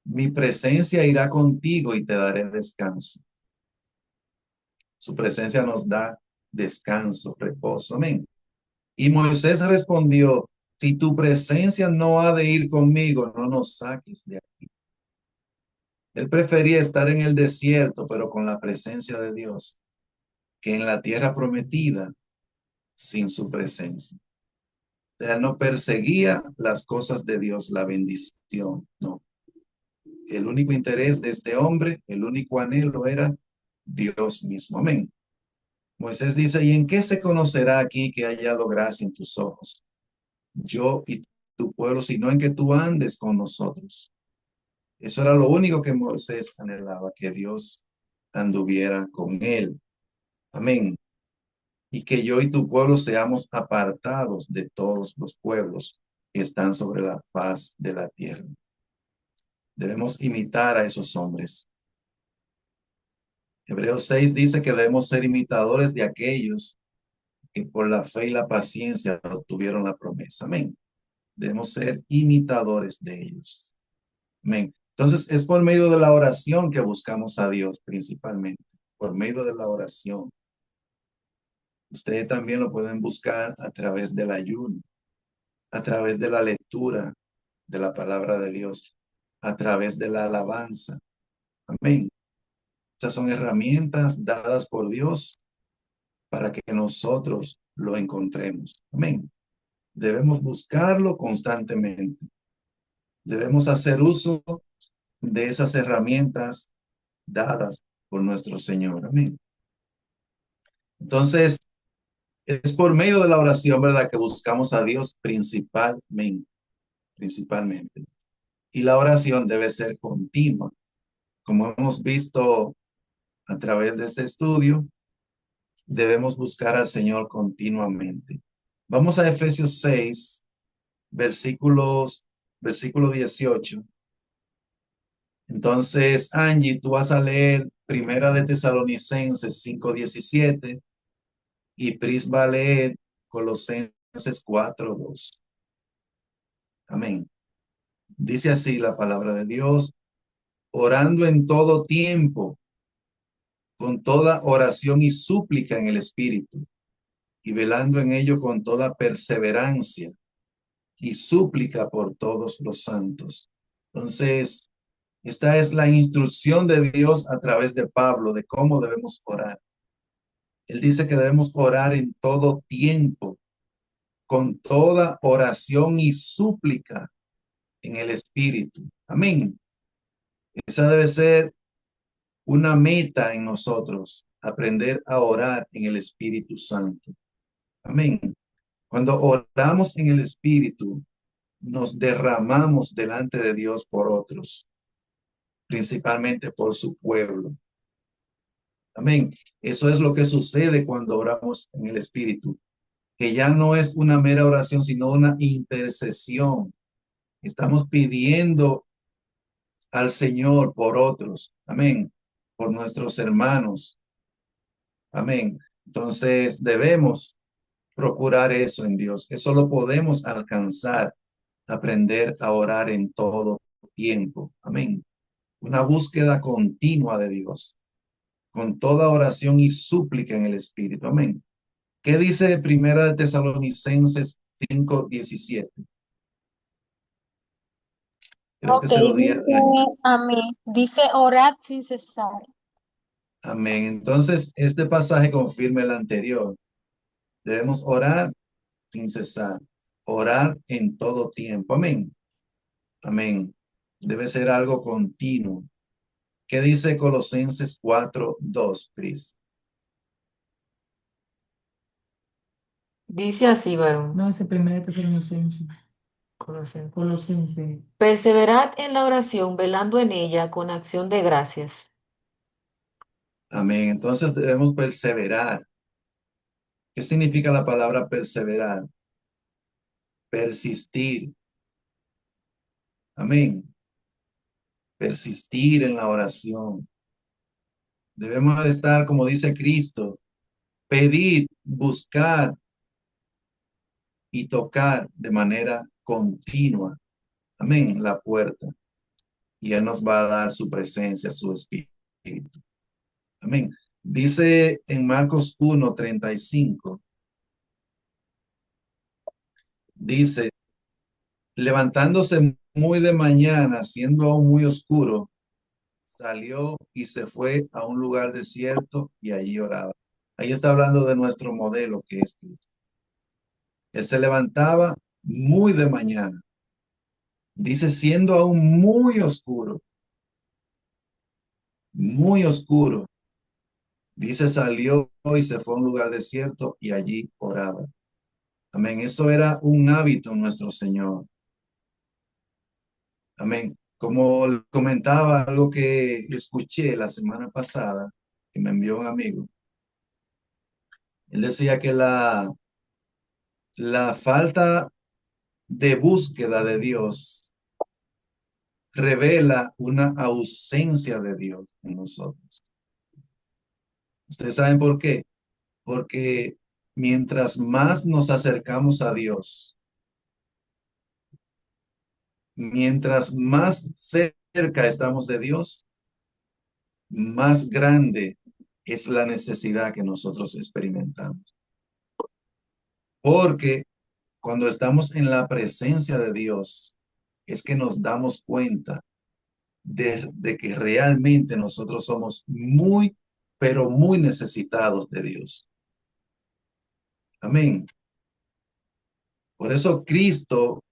S1: mi presencia irá contigo y te daré descanso. Su presencia nos da descanso, reposo. Amén. Y Moisés respondió, si tu presencia no ha de ir conmigo, no nos saques de aquí. Él prefería estar en el desierto, pero con la presencia de Dios, que en la tierra prometida, sin su presencia. O sea, no perseguía las cosas de Dios, la bendición, no. El único interés de este hombre, el único anhelo era Dios mismo. Amén. Moisés dice, ¿y en qué se conocerá aquí que ha hallado gracia en tus ojos? Yo y tu pueblo, sino en que tú andes con nosotros. Eso era lo único que Moisés anhelaba, que Dios anduviera con él. Amén. Y que yo y tu pueblo seamos apartados de todos los pueblos que están sobre la faz de la tierra. Debemos imitar a esos hombres. Hebreos 6 dice que debemos ser imitadores de aquellos que por la fe y la paciencia obtuvieron la promesa. Amén. Debemos ser imitadores de ellos. Amén. Entonces es por medio de la oración que buscamos a Dios principalmente. Por medio de la oración. Ustedes también lo pueden buscar a través del ayuno, a través de la lectura de la palabra de Dios, a través de la alabanza. Amén. Estas son herramientas dadas por Dios para que nosotros lo encontremos. Amén. Debemos buscarlo constantemente. Debemos hacer uso de esas herramientas dadas por nuestro Señor. Amén. Entonces, es por medio de la oración, ¿verdad?, que buscamos a Dios principalmente. Y la oración debe ser continua. Como hemos visto a través de este estudio, debemos buscar al Señor continuamente. Vamos a Efesios 6, versículo 18. Entonces, Angie, tú vas a leer Primera de Tesalonicenses 5:17 y Pris va a leer Colosenses 4:2. Amén. Dice así la palabra de Dios, orando en todo tiempo, con toda oración y súplica en el Espíritu, y velando en ello con toda perseverancia y súplica por todos los santos. Entonces, esta es la instrucción de Dios a través de Pablo de cómo debemos orar. Él dice que debemos orar en todo tiempo, con toda oración y súplica en el Espíritu. Amén. Esa debe ser una meta en nosotros, aprender a orar en el Espíritu Santo. Amén. Cuando oramos en el Espíritu, nos derramamos delante de Dios por otros, principalmente por su pueblo. Amén. Eso es lo que sucede cuando oramos en el Espíritu, que ya no es una mera oración, sino una intercesión. Estamos pidiendo al Señor por otros. Amén. Por nuestros hermanos. Amén. Entonces debemos procurar eso en Dios. Eso lo podemos alcanzar, aprender a orar en todo tiempo. Amén. Una búsqueda continua de Dios, con toda oración y súplica en el Espíritu. Amén. ¿Qué dice Primera de Tesalonicenses 5:17? Creo que
S3: Ok,
S1: se lo di a
S3: dice a mí, dice orad sin cesar.
S1: Amén. Entonces, este pasaje confirma el anterior. Debemos orar sin cesar, orar en todo tiempo. Amén. Amén. Debe ser algo continuo. ¿Qué dice Colosenses 4:2, Cris?
S2: Dice así, varón.
S4: No, ese primero Tesalonicense.
S2: Colosenses.
S4: Colosense.
S2: Perseverad en la oración, velando en ella con acción de gracias.
S1: Amén. Entonces debemos perseverar. ¿Qué significa la palabra perseverar? Persistir. Amén. Persistir en la oración. Debemos estar, como dice Cristo, pedir, buscar y tocar de manera continua. Amén. La puerta. Y Él nos va a dar su presencia, su espíritu. Amén. Dice en Marcos 1:35, dice, levantándose muy de mañana, siendo aún muy oscuro, salió y se fue a un lugar desierto y allí oraba. Ahí está hablando de nuestro modelo que es Cristo. Él se levantaba muy de mañana. Dice, siendo aún muy oscuro. Dice, salió y se fue a un lugar desierto y allí oraba. Amén. Eso era un hábito en nuestro Señor. Amén. Como comentaba algo que escuché la semana pasada, que me envió un amigo, él decía que la falta de búsqueda de Dios revela una ausencia de Dios en nosotros. ¿Ustedes saben por qué? Porque mientras más nos acercamos a Dios, mientras más cerca estamos de Dios, más grande es la necesidad que nosotros experimentamos. Porque cuando estamos en la presencia de Dios, es que nos damos cuenta de que realmente nosotros somos muy, pero muy necesitados de Dios. Amén. Por eso Cristo,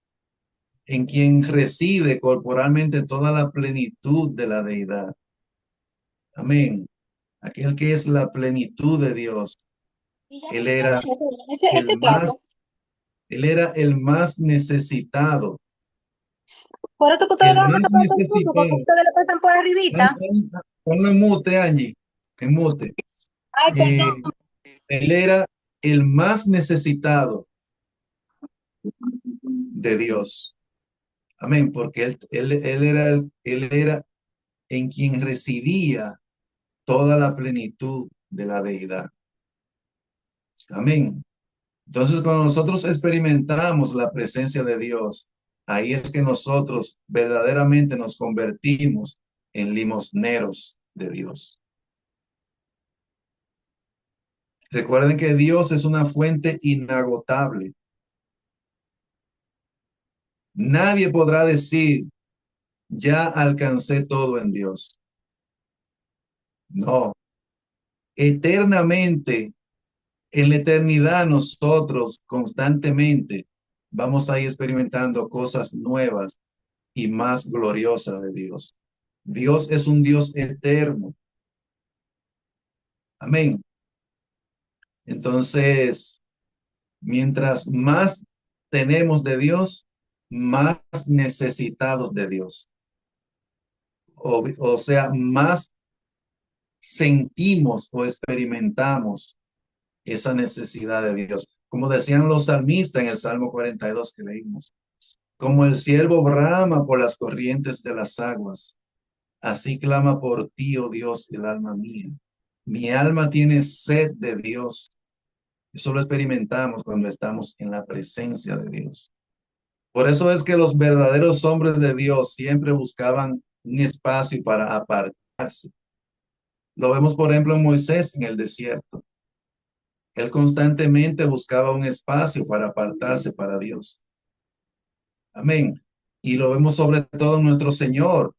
S1: en quien reside corporalmente toda la plenitud de la deidad. Amén. Aquel que es la plenitud de Dios.
S3: Y ya
S1: Él
S3: mismo,
S1: era el
S3: ese
S1: más,
S3: plato.
S1: él era el más necesitado.
S3: Por eso que ustedes
S1: El
S3: dejan
S1: más
S3: ese plato sucio, porque
S1: necesitado.
S3: ustedes le pasan por arribita.
S1: Ponlo en mute, Angie. En mute.
S3: Ay,
S1: Eh,
S3: perdón.
S1: él era el más necesitado de Dios. Amén. Porque él era en quien residía toda la plenitud de la deidad. Amén. Entonces, cuando nosotros experimentamos la presencia de Dios, ahí es que nosotros verdaderamente nos convertimos en limosneros de Dios. Recuerden que Dios es una fuente inagotable. Nadie podrá decir, ya alcancé todo en Dios. No, eternamente, en la eternidad nosotros constantemente vamos a ir experimentando cosas nuevas y más gloriosas de Dios. Dios es un Dios eterno. Amén. Entonces, mientras más tenemos de Dios, más necesitados de Dios. O sea, más sentimos o experimentamos esa necesidad de Dios. Como decían los salmistas en el Salmo 42 que leímos, como el siervo brama por las corrientes de las aguas, así clama por ti, oh Dios, el alma mía. Mi alma tiene sed de Dios. Eso lo experimentamos cuando estamos en la presencia de Dios. Por eso es que los verdaderos hombres de Dios siempre buscaban un espacio para apartarse. Lo vemos, por ejemplo, en Moisés en el desierto. Él constantemente buscaba un espacio para apartarse para Dios. Amén. Y lo vemos sobre todo en nuestro Señor.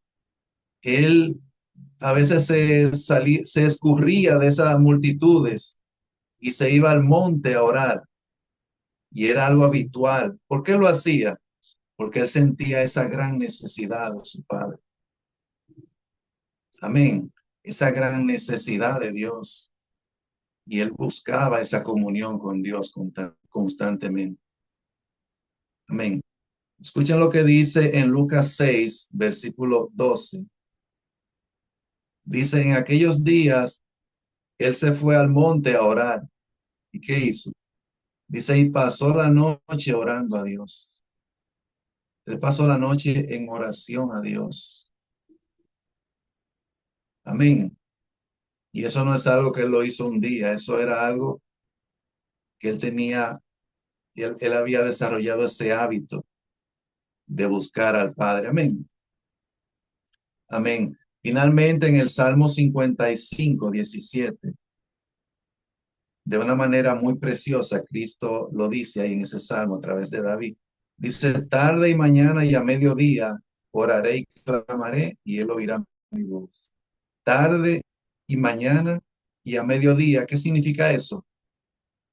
S1: Él a veces se escurría de esas multitudes y se iba al monte a orar. Y era algo habitual. ¿Por qué lo hacía? porque él sentía esa gran necesidad de su Padre. Amén. Esa gran necesidad de Dios. Y él buscaba esa comunión con Dios constantemente. Amén. Escuchen lo que dice en Lucas 6, versículo 12. Dice, en aquellos días, él se fue al monte a orar. ¿Y qué hizo? Dice, y pasó la noche orando a Dios. Él pasó la noche en oración a Dios. Amén. Y eso no es algo que él lo hizo un día, eso era algo que él tenía, él había desarrollado ese hábito de buscar al Padre. Amén. Amén. Finalmente, en el Salmo 55, 17, de una manera muy preciosa, Cristo lo dice ahí en ese salmo a través de David. Dice, tarde y mañana y a mediodía oraré y clamaré y él oirá mi voz. Tarde y mañana y a mediodía. ¿Qué significa eso?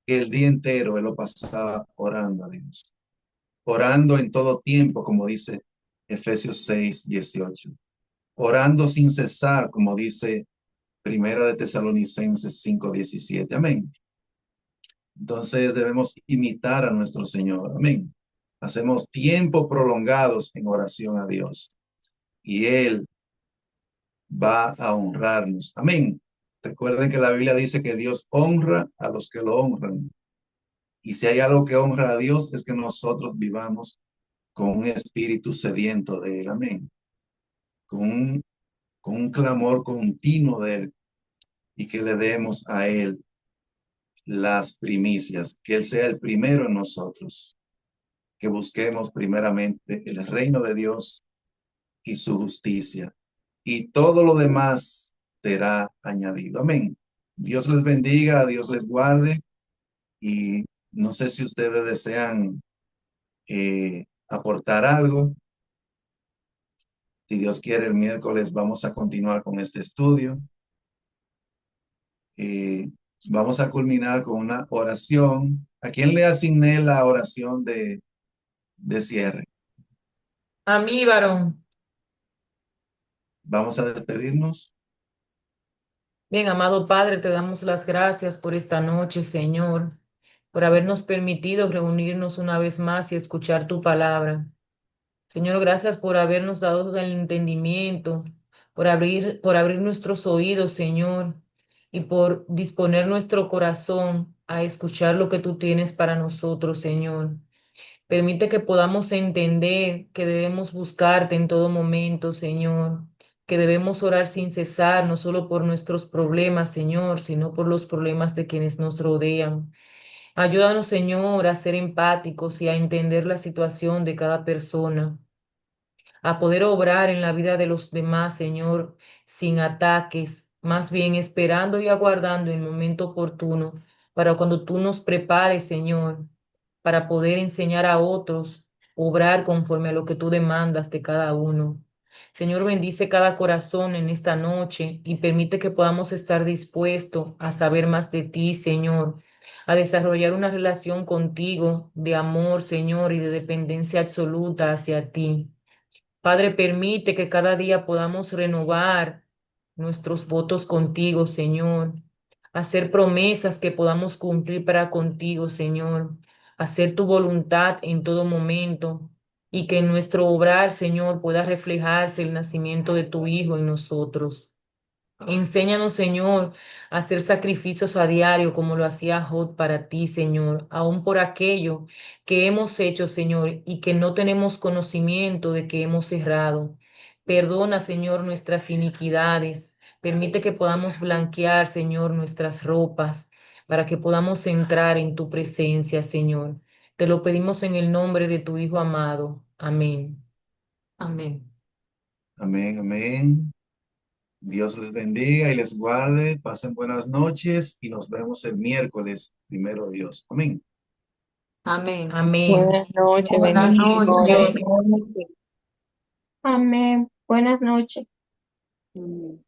S1: Que el día entero él lo pasaba orando a Dios. Orando en todo tiempo, como dice Efesios 6, 18. Orando sin cesar, como dice Primera de Tesalonicenses 5, 17. Amén. Entonces debemos imitar a nuestro Señor. Amén. Hacemos tiempos prolongados en oración a Dios y Él va a honrarnos. Amén. Recuerden que la Biblia dice que Dios honra a los que lo honran. Y si hay algo que honra a Dios es que nosotros vivamos con un espíritu sediento de Él. Amén. Con un clamor continuo de Él y que le demos a Él las primicias, que Él sea el primero en nosotros, que busquemos primeramente el reino de Dios y su justicia, y todo lo demás será añadido. Amén. Dios les bendiga, Dios les guarde, y no sé si ustedes desean aportar algo. Si Dios quiere, el miércoles vamos a continuar con este estudio. Eh, Vamos a culminar con una oración. ¿A quién le asigné la oración de cierre?
S4: A mí, varón.
S1: Vamos a despedirnos.
S4: Bien, amado Padre, te damos las gracias por esta noche, Señor, por habernos permitido reunirnos una vez más y escuchar tu palabra. Señor, gracias por habernos dado el entendimiento, por abrir nuestros oídos, Señor, y por disponer nuestro corazón a escuchar lo que tú tienes para nosotros, Señor. Permite que podamos entender que debemos buscarte en todo momento, Señor, que debemos orar sin cesar, no solo por nuestros problemas, Señor, sino por los problemas de quienes nos rodean. Ayúdanos, Señor, a ser empáticos y a entender la situación de cada persona, a poder obrar en la vida de los demás, Señor, sin ataques, más bien esperando y aguardando el momento oportuno para cuando tú nos prepares, Señor, para poder enseñar a otros, obrar conforme a lo que tú demandas de cada uno. Señor, bendice cada corazón en esta noche y permite que podamos estar dispuestos a saber más de ti, Señor, a desarrollar una relación contigo de amor, Señor, y de dependencia absoluta hacia ti. Padre, permite que cada día podamos renovar nuestros votos contigo, Señor, hacer promesas que podamos cumplir para contigo, Señor, hacer tu voluntad en todo momento y que en nuestro obrar, Señor, pueda reflejarse el nacimiento de tu Hijo en nosotros. Enséñanos, Señor, a hacer sacrificios a diario como lo hacía Job para ti, Señor, aun por aquello que hemos hecho, Señor, y que no tenemos conocimiento de que hemos errado. Perdona, Señor, nuestras iniquidades. Permite que podamos blanquear, Señor, nuestras ropas para que podamos entrar en tu presencia, Señor. Te lo pedimos en el nombre de tu Hijo amado. Amén.
S2: Amén.
S1: Amén, amén. Dios les bendiga y les guarde. Pasen buenas noches y nos vemos el miércoles, primero Dios. Amén.
S2: Amén.
S4: Amén.
S5: Buenas noches,
S2: Buenas
S5: bendiciones.
S2: noches.
S3: Amén. Buenas noches.
S2: Mm.